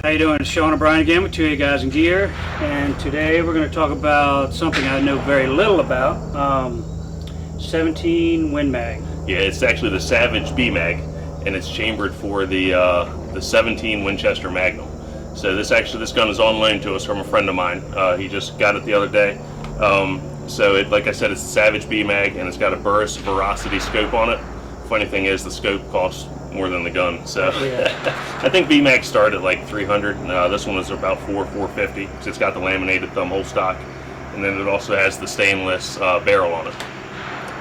How you doing? It's Sean and Brian again with 2A Guys in Gear, and today we're going to talk about something I know very little about, 17 Win Mag. Yeah, it's actually the Savage B Mag, and it's chambered for the 17 Winchester Magnum. So this gun is on loan to us from a friend of mine. He just got it the other day. Like I said, it's the Savage B Mag, and it's got a Burris Veracity scope on it. Funny thing is, the scope costs more than the gun. So yeah. I think B Mag started at like 300. This one was about $450. So it's got the laminated thumb hole stock, and then it also has the stainless barrel on it.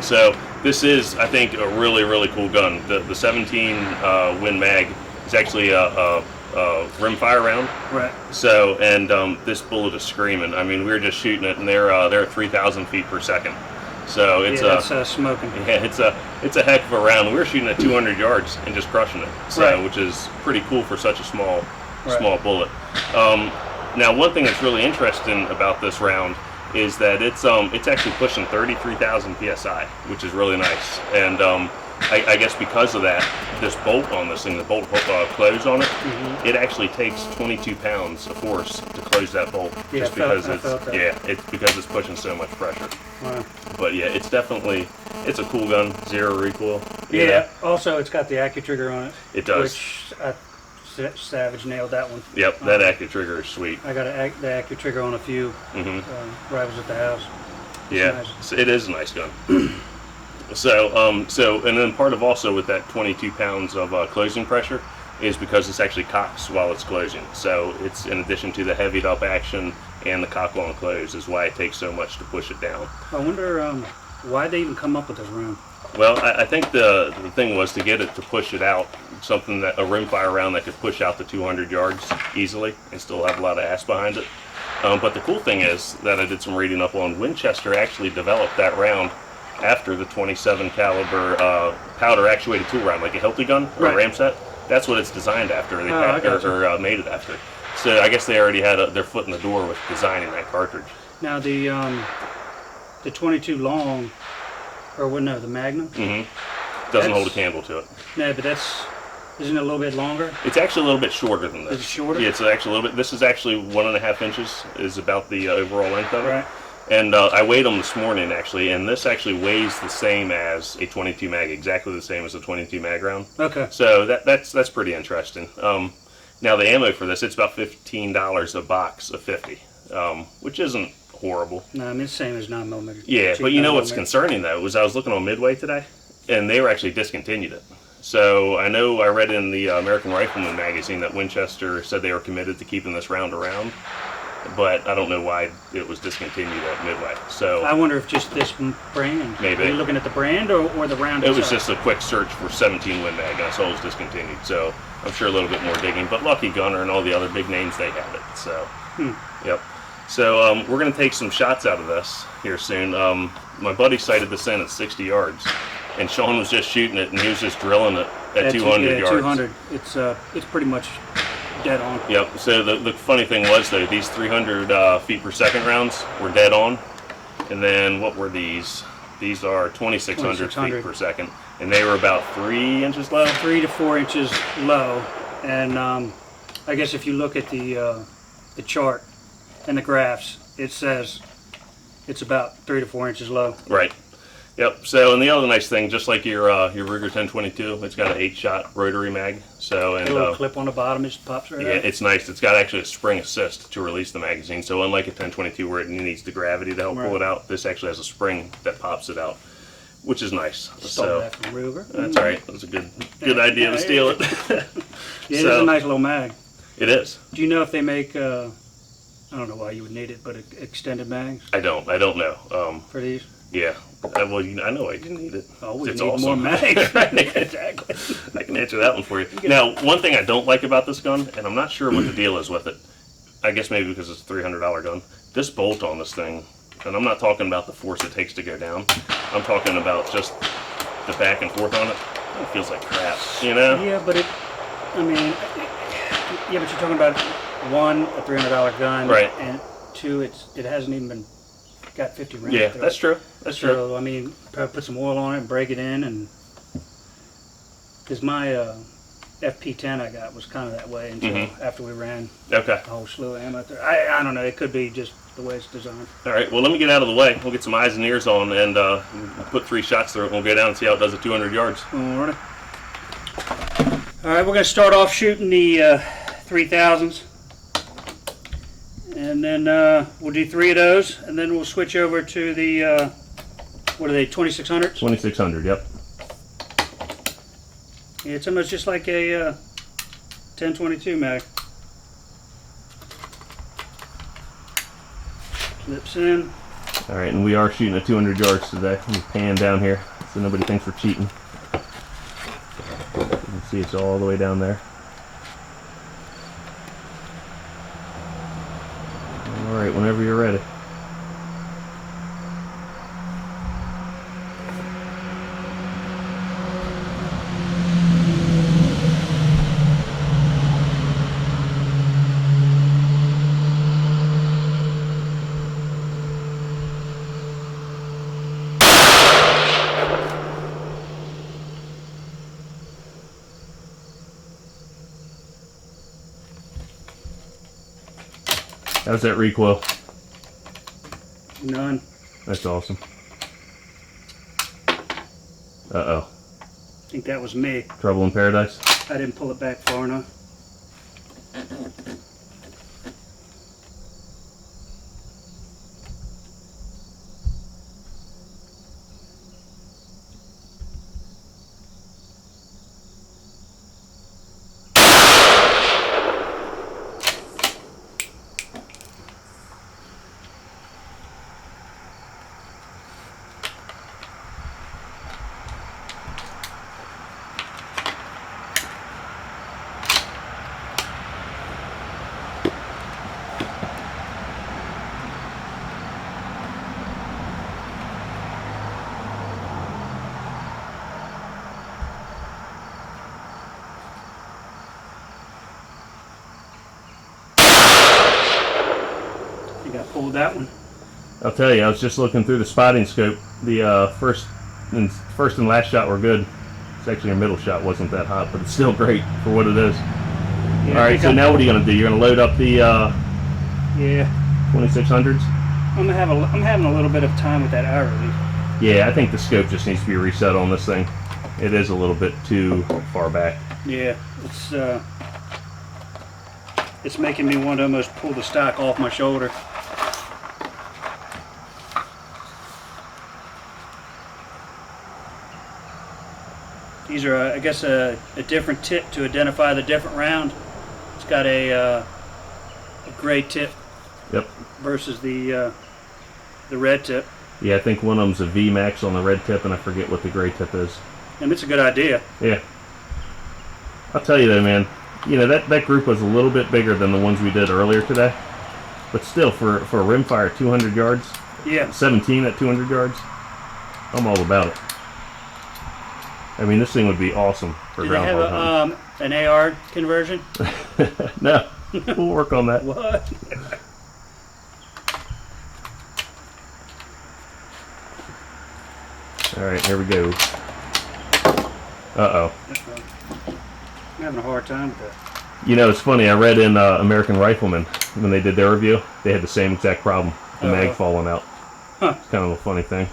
So this is, I think, a really, really cool gun. The 17 Win Mag is actually a rimfire round. Right. So, and this bullet is screaming. I mean, we were just shooting it, and they're at 3,000 feet per second. So it's smoking. Yeah, it's a heck of a round. We were shooting at 200 yards and just crushing it. So, right. Which is pretty cool for such a small bullet. Now, one thing that's really interesting about this round is that it's actually pushing 33,000 psi, which is really nice. And I guess because of that, this bolt on this thing, the bolt close on it, it actually takes 22 pounds of force to close that bolt. Yeah, just because it's because it's pushing so much pressure. Wow. But yeah, it's a cool gun, zero recoil. Yeah. Also, it's got the AccuTrigger on it. It does. Which Savage nailed that one. Yep, that AccuTrigger is sweet. I got the AccuTrigger on a few rivals at the house. Nice. So it is a nice gun. And then part of also with that 22 pounds of closing pressure is because this actually cocks while it's closing. So it's in addition to the heavied up action and the cock while it closes is why it takes so much to push it down. I wonder why they even come up with this round. Well, I think the thing was to get it to push it out, something that a rimfire round that could push out to 200 yards easily and still have a lot of ass behind it. But the cool thing is that I did some reading up on, Winchester actually developed that round after the 27 caliber powder actuated tool round, like a Hilti gun or a Ramset. That's what it's designed after. They made it after. So I guess they already had their foot in the door with designing that cartridge. Now the 22 long, the Magnum. Doesn't hold a candle to it. No, but isn't it a little bit longer? It's actually a little bit shorter than this. Is it shorter? Yeah, it's actually a little bit. This is actually 1.5 inches is about the overall length of it. Right. And I weighed them this morning actually, and this actually weighs the same as a 22 mag, exactly the same as a 22 mag round. Okay. So that's pretty interesting. Now the ammo for this, it's about $15 a box of 50, which isn't horrible. No, I mean it's the same as 9mm. Yeah, but you know what's concerning though was I was looking on Midway today, and they were actually discontinued it. So I know I read in the American Rifleman magazine that Winchester said they were committed to keeping this round around. But I don't know why it was discontinued at Midway. So I wonder if just this brand. Maybe. Are you looking at the brand or the round itself? It was just a quick search for 17 Win Mag, and I saw it was discontinued. So I'm sure a little bit more digging. But Lucky Gunner and all the other big names, they have it. So, Yep. So we're going to take some shots out of this here soon. My buddy sighted this in at 60 yards, and Sean was just shooting it, and he was just drilling it at 200 yards. 200. It's pretty much dead on. Yep. So the funny thing was though, these 300 feet per second rounds were dead on, and then what were these? These are 2,600 feet per second, and they were about 3 inches low. 3 to 4 inches low, and I guess if you look at the chart and the graphs, it says it's about 3 to 4 inches low. Right. Yep. So, and the other nice thing, just like your Ruger 1022, it's got an 8-shot rotary mag. So, and a little clip on the bottom, it just pops right out. Yeah, it's nice. It's got actually a spring assist to release the magazine. So, unlike a 1022 where it needs the gravity to help pull it out, this actually has a spring that pops it out, which is nice. Stole that from Ruger. That's all right. That was a good idea to steal it. Yeah, it's a nice little mag. It is. Do you know if they make? I don't know why you would need it, but extended mags? I don't know. For these? Yeah. Well, I know I didn't need it. Oh, we it's need awesome. more mags. Exactly. I can answer that one for you. Now, one thing I don't like about this gun, and I'm not sure what the deal is with it, I guess maybe because it's a $300 gun, this bolt on this thing, and I'm not talking about the force it takes to go down, I'm talking about just the back and forth on it. It feels like crap, you know? Yeah, but you're talking about one, a $300 gun, right, and two, it hasn't even been got 50 rounds. Yeah, that's true. That's true. So I mean, probably put some oil on it and break it in, and because my FP10 I got was kind of that way until after we ran Okay. a whole slew of ammo out there. I don't know. It could be just the way it's designed. All right. Well, let me get out of the way. We'll get some eyes and ears on, and we'll put 3 shots through it. We'll go down and see how it does at 200 yards. Alright. All right, we're going to start off shooting the 3000s. And then we'll do 3 of those, and then we'll switch over to the, what are they, 2600s? 2600, yep. Yeah, it's almost just like a 1022 mag. Clips in. All right, and we are shooting at 200 yards today. Let me pan down here so nobody thinks we're cheating. You can see it's all the way down there. All right, whenever you're ready. How's that recoil? None. That's awesome. Uh-oh. I think that was me. Trouble in paradise? I didn't pull it back far enough. Pulled that one. I'll tell you, I was just looking through the spotting scope. The first and last shot were good. It's actually your middle shot wasn't that hot, but it's still great for what it is. Yeah, all right, so now what are you gonna do? You're gonna load up the yeah 2600s. I'm having a little bit of time with that hour release. Yeah, I think the scope just needs to be reset on this thing. It is a little bit too far back. Yeah, it's making me want to almost pull the stock off my shoulder. These are, I guess, a different tip to identify the different round. It's got a gray tip. Yep. Versus the red tip. Yeah, I think one of them's a V-Max on the red tip, and I forget what the gray tip is. And it's a good idea. Yeah. I'll tell you though, man. You know, that group was a little bit bigger than the ones we did earlier today. But still, for a rimfire at 200 yards, yeah, 17 at 200 yards, I'm all about it. I mean, this thing would be awesome for groundhog hunting. Do they have an AR conversion? No. We'll work on that. What? All right, here we go. Uh-oh. I'm having a hard time with that. You know, it's funny. I read in American Rifleman, when they did their review, they had the same exact problem. The mag falling out. Huh. It's kind of a funny thing.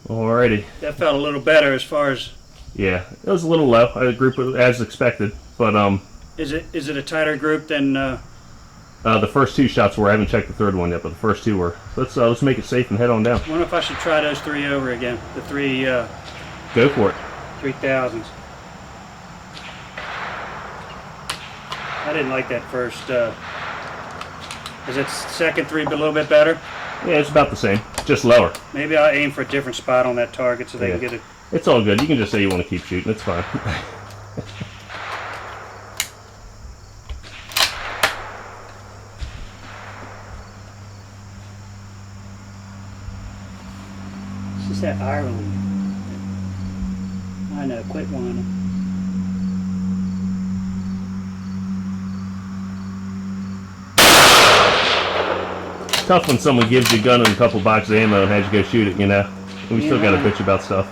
Alrighty. That felt a little better as far as. Yeah, it was a little low. I group it as expected, but Is it a tighter group than? the first 2 shots were. I haven't checked the third one yet, but the first 2 were. So let's make it safe and head on down. I wonder if I should try those 3 over again. The 3. Go for it. 3000s. I didn't like that first. Is that second 3 a little bit better? Yeah, it's about the same, just lower. Maybe I'll aim for a different spot on that target so they can get it. It's all good. You can just say you want to keep shooting. It's fine. It's just that Ireland. I know, quit whining. Tough when someone gives you a gun and a couple boxes of ammo and has you go shoot it, you know. We still got to bitch about stuff.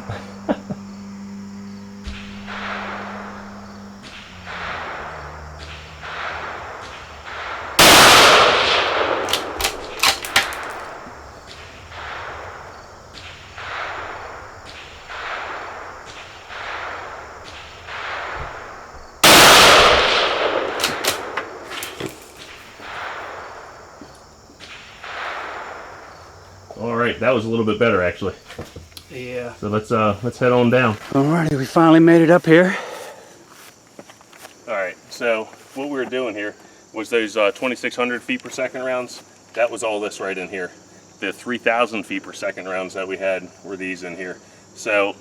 All right, that was a little bit better actually. Yeah. So let's head on down. Alrighty, we finally made it up here. All right, so what we were doing here was those 2,600 feet per second rounds. That was all this right in here. The 3,000 feet per second rounds that we had were these in here. So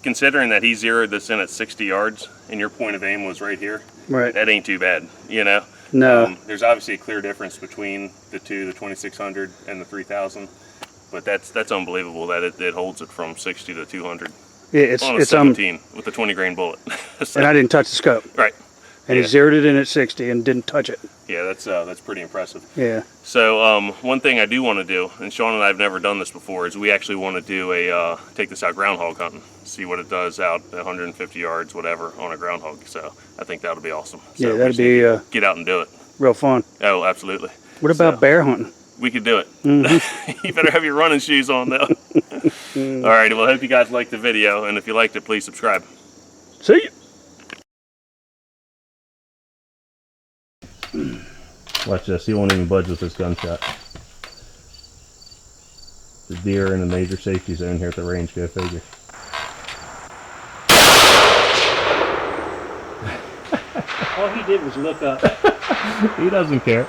considering that he zeroed this in at 60 yards and your point of aim was right here, Right. that ain't too bad, you know? No. There's obviously a clear difference between the two, the 2,600 and the 3,000. But that's unbelievable that it holds it from 60 to 200 Yeah, it's on a 17 with a 20 grain bullet. So, and I didn't touch the scope. right. And Yeah. he zeroed it in at 60 and didn't touch it. Yeah, that's pretty impressive. Yeah. So one thing I do want to do, and Sean and I have never done this before, is we actually want to do take this out groundhog hunting, see what it does out at 150 yards, whatever, on a groundhog. So I think that'll be awesome. So Yeah, we that'd just need be to get out and do it. real fun. Oh, absolutely. What about bear hunting? We could do it. You better have your running shoes on though. All right, well, I hope you guys liked the video, and if you liked it, please subscribe. See ya. Watch this, he won't even budge with this gunshot. The deer in a major safety zone here at the range, go figure. All he did was look up. He doesn't care.